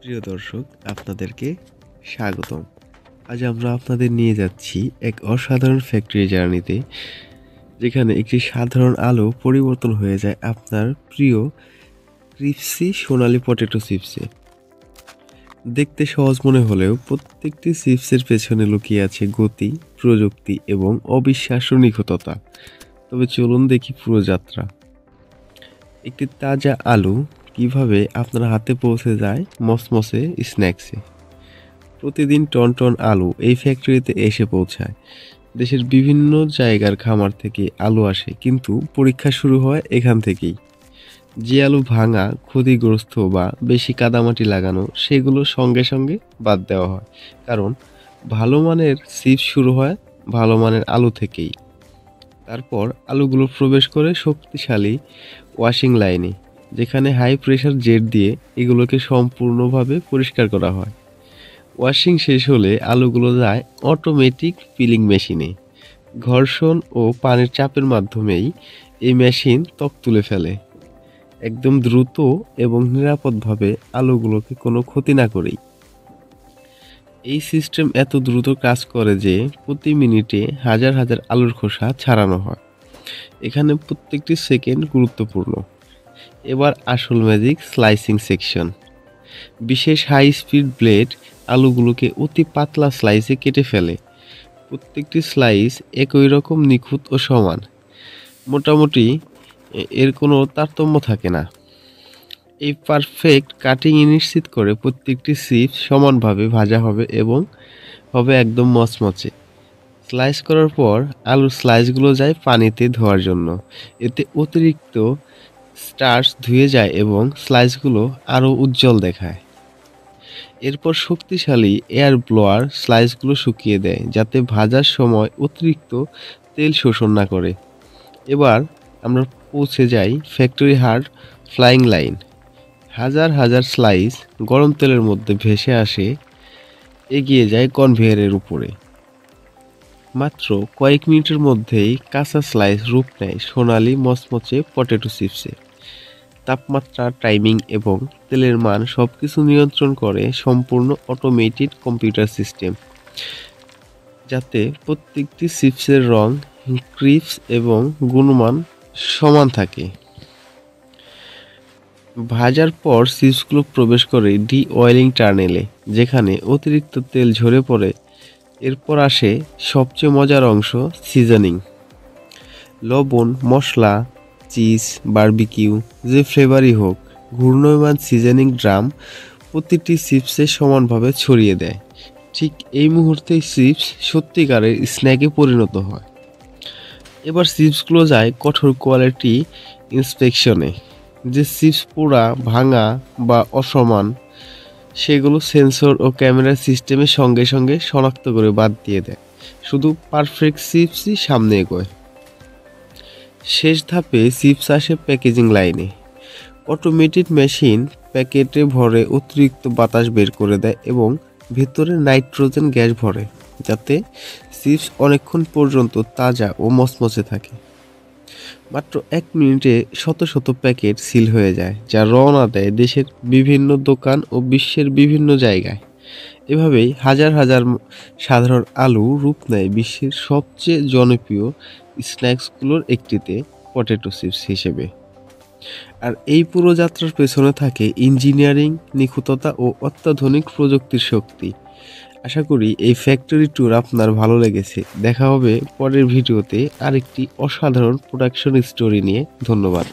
প্রিয় দর্শক, আপনাদেরকে স্বাগতম। আজ আমরা আপনাদের নিয়ে যাচ্ছি এক অসাধারণ ফ্যাক্টরি জার্নিতে, যেখানে একটি সাধারণ আলো পরিবর্তন হয়ে যায় আপনার প্রিয় ক্রিপসি সোনালী পটেটো চিপসে। দেখতে সহজ মনে হলেও প্রত্যেকটি চিপসের পেছনে লুকিয়ে আছে গতি, প্রযুক্তি এবং অবিশ্বাস্য নিখুঁততা। তবে চলুন দেখি পুরো যাত্রা। একটি তাজা আলু কিভাবে আপনার হাতে পৌঁছে যায় মসমসে স্ন্যাক্সে। প্রতিদিন টন টন আলু এই ফ্যাক্টরিতে এসে পৌঁছায়। দেশের বিভিন্ন জায়গার খামার থেকে আলু আসে, কিন্তু পরীক্ষা শুরু হয় এখান থেকেই। যে আলু ভাঙা, ক্ষতিগ্রস্ত বা বেশি কাদামাটি লাগানো, সেগুলো সঙ্গে সঙ্গে বাদ দেওয়া হয়, কারণ ভালো মানের চিপস শুরু হয় ভালো মানের আলু থেকেই। তারপর আলুগুলো প্রবেশ করে শক্তিশালী ওয়াশিং লাইনে, যেখানে হাই প্রেশার জেট দিয়ে এগুলোকে সম্পূর্ণভাবে পরিষ্কার করা হয়। ওয়াশিং শেষ হলে আলুগুলো যায় অটোমেটিক পিলিং মেশিনে। ঘর্ষণ ও পানির চাপের মাধ্যমেই এই মেশিন ত্বক তুলে ফেলে, একদম দ্রুত এবং নিরাপদভাবে, আলুগুলোকে কোনো ক্ষতি না করেই। এই সিস্টেম এত দ্রুত কাজ করে যে প্রতি মিনিটে হাজার হাজার আলুর খোসা ছাড়ানো হয়। এখানে প্রত্যেকটি সেকেন্ড গুরুত্বপূর্ণ। এবার আসল ম্যাজিক, স্লাইসিং সেকশন। বিশেষ হাই স্পিড ব্লেড আলুগুলোকে অতি পাতলা স্লাইসে কেটে ফেলে। প্রত্যেকটি স্লাইস একই রকম নিখুঁত ও সমান। মোটামুটি এর কোনো তারতম্য থাকে না। এই পারফেক্ট কাটিং নিশ্চিত করে প্রত্যেকটি চিপস সমানভাবে ভাজা হবে এবং হবে একদম মচমচে। স্লাইস করার পর আলুর স্লাইসগুলো যায় পানিতে ধোয়ার জন্য। এতে অতিরিক্ত স্টার্চ ধুয়ে যায় এবং স্লাইসগুলো আরও উজ্জ্বল দেখায়। এরপর শক্তিশালী এয়ার ব্লোয়ার স্লাইসগুলো শুকিয়ে দেয়, যাতে ভাজার সময় অতিরিক্ত তেল শোষণ না করে। এবার আমরা পৌঁছে যাই ফ্যাক্টরি হার্ড ফ্লাইং লাইন। হাজার হাজার স্লাইস গরম তেলের মধ্যে ভেসে আসে, এগিয়ে যায় কনভেয়ারের উপরে। মাত্র কয়েক মিনিটের মধ্যেই কাঁচা স্লাইস রূপ নেয় সোনালি মচমচে পটেটো চিপসে। তাপমাত্রা, টাইমিং এবং তেলের মান সবকিছু নিয়ন্ত্রণ করে সম্পূর্ণ অটোমেটেড কম্পিউটার সিস্টেম, যাতে প্রত্যেকটি চিপসের রং, ক্রিপস এবং গুণমান সমান থাকে। ভাজার পর চিপসগুলো প্রবেশ করে ডি অয়েলিং টানেলে, যেখানে অতিরিক্ত তেল ঝরে পড়ে। এরপর আসে সবচেয়ে মজার অংশ, সিজনিং। লবণ, মশলা, চিজ, বারবিকিউ, যে ফ্লেভারই হোক, ঘূর্ণয়মান সিজনিং ড্রাম প্রতিটি চিপসে সমানভাবে ছড়িয়ে দেয়। ঠিক এই মুহূর্তেই চিপস সত্যিকারের স্ন্যাকে পরিণত হয়। এবার চিপসগুলো যায় কঠোর কোয়ালিটি ইন্সপেকশনে। যে চিপস পোড়া, ভাঙা বা অসমান, সেগুলো সেন্সর ও ক্যামেরার সিস্টেমের সঙ্গে সঙ্গে শনাক্ত করে বাদ দিয়ে দেয়। শুধু পারফেক্ট চিপসই সামনে এগোয়। শেষ ধাপে চিপস আসে প্যাকেজিং লাইনে। অটোমেটেড মেশিন প্যাকেটে ভরে অতিরিক্ত বাতাস বের করে দেয় এবং ভেতরে নাইট্রোজেন গ্যাস ভরে, যাতে চিপস অনেকক্ষণ পর্যন্ত তাজা ও মচমচে থাকে। মাত্র 1 মিনিটে শত শত প্যাকেট সিল হয়ে যায়, যা রওনা দেয় দেশের বিভিন্ন দোকান ও বিশ্বের বিভিন্ন জায়গায়। এভাবেই হাজার হাজার সাধারণ আলু রূপ নেয় বিশ্বের সবচেয়ে জনপ্রিয় স্ন্যাক্সগুলোর একটিতে, পটেটো চিপস হিসেবে। আর এই পুরো যাত্রার পেছনে থাকে ইঞ্জিনিয়ারিং, নিখুঁততা ও অত্যাধুনিক প্রযুক্তির শক্তি। আশা করি এই ফ্যাক্টরি ট্যুর আপনার ভালো লেগেছে। দেখা হবে পরের ভিডিওতে আরেকটি অসাধারণ প্রোডাকশন স্টোরি নিয়ে। ধন্যবাদ।